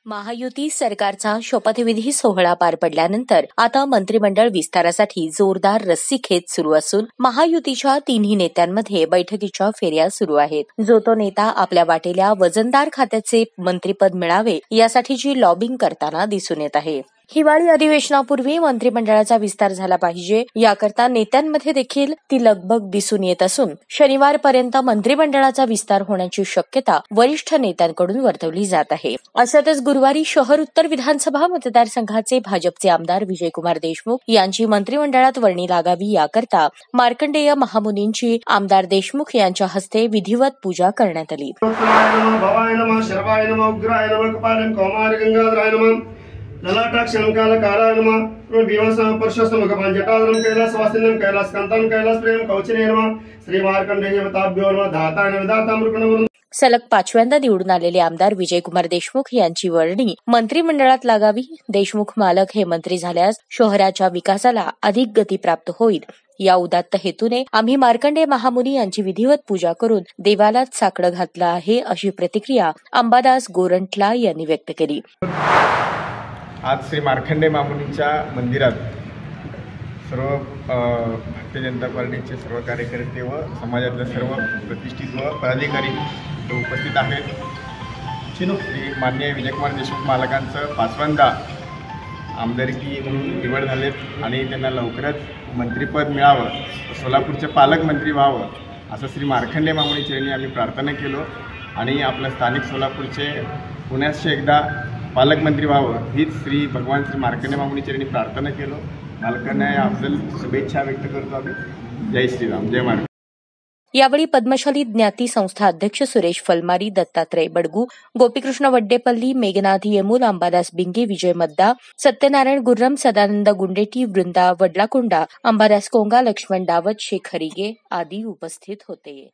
महायुती सरकारचा शपथविधी सोहळा पार पडल्यानंतर आता मंत्रिमंडळ विस्तारासाठी जोरदार रस्सीखेच सुरू असून महायुतीच्या तिन्ही नेत्यांमध्ये बैठकीच्या फेऱ्या सुरू आहेत। जो तो नेता आपल्या वाटेल्या वजनदार खात्याचे मंत्रिपद मिळावे यासाठीची लॉबिंग करताना दिसून येत आहे। हिवाळी अधिवेशनापूर्वी मंत्रिमंडळाचा विस्तार झाला पाहिजे याकरता नेत्यांमध्ये देखील ती लगबग दिसून येत असून शनिवारपर्यंत मंत्रिमंडळाचा विस्तार होण्याची शक्यता वरिष्ठ नेत्यांकडून वर्तवली जात आहे। अशातच गुरुवारी शहर उत्तर विधानसभा मतदारसंघाचे भाजपचे आमदार विजयकुमार देशमुख यांची मंत्रिमंडळात वर्णी लागावी याकरता मार्कंडेय महामुनींची आमदार देशमुख यांच्या हस्ते विधिवत पूजा करण्यात आली। ललाटाक्षं कालकालाय नमः भीमसं परशुसं मुखपां जटाधरं कैलासवासिनं कैलासकान्तं कैलासप्रेम कवचिने नमः श्री मार्कंडेयवताभ्यो नमः धाताय विधातामृकणवरुण। सलग 5व्यांदा निवडून आलेले आमदार विजयकुमार देशमुख यांची वर्णी मंत्रिमंडळात लागावी। देशमुख मालक हे मंत्री झाल्यास शहराच्या विकासाला अधिक गती प्राप्त होईल या उदात्त हेतूने आम्ही मार्कंडेय महामुनी यांची विधिवत पूजा करून देवालाच साकडं घातलं आहे, अशी प्रतिक्रिया अंबादास गोरंट्ला यांनी व्यक्त केली। आज श्री मार्कंडेय महामुनींच्या मंदिरात सर्व भारतीय जनता पार्टीचे सर्व कार्यकर्ते व समाजातले सर्व प्रतिष्ठित व पदाधिकारी उपस्थित आहेत। श्री माननीय विजयकुमार देशमुख मालकांचं 5व्यांदा आमदारकी म्हणून निवड झालेत आणि त्यांना लवकरच मंत्रिपद मिळावं, सोलापूरचे पालकमंत्री व्हावं असं श्री मार्कंडेय महामुनी चरणी आम्ही प्रार्थना केलो आणि आपल्या स्थानिक सोलापूरचे पुण्याचे एकदा पालकमंत्री व्हावं हीच श्री भगवान श्री मार्कंडेय महामुनी चरणी प्रार्थना केलो। मालकांना याबद्दल शुभेच्छा व्यक्त करतो आम्ही। जय श्रीराम, जय मार्कंडेय। यावेळी पद्मशाली ज्ञाती संस्था अध्यक्ष सुरेश फलमारी, दत्तात्रय बडगू, गोपीकृष्ण वड्डेपल्ली, मेघनाथ येमूल, अंबादास बिंगे, विजय मद्दा, सत्यनारायण गुर्रम, सदानंद गुंडेटी, वृंदा वडलाकोंडा, अंबादास कोंगा, लक्ष्मण डावत, शेख हरिगे आदी उपस्थित होते।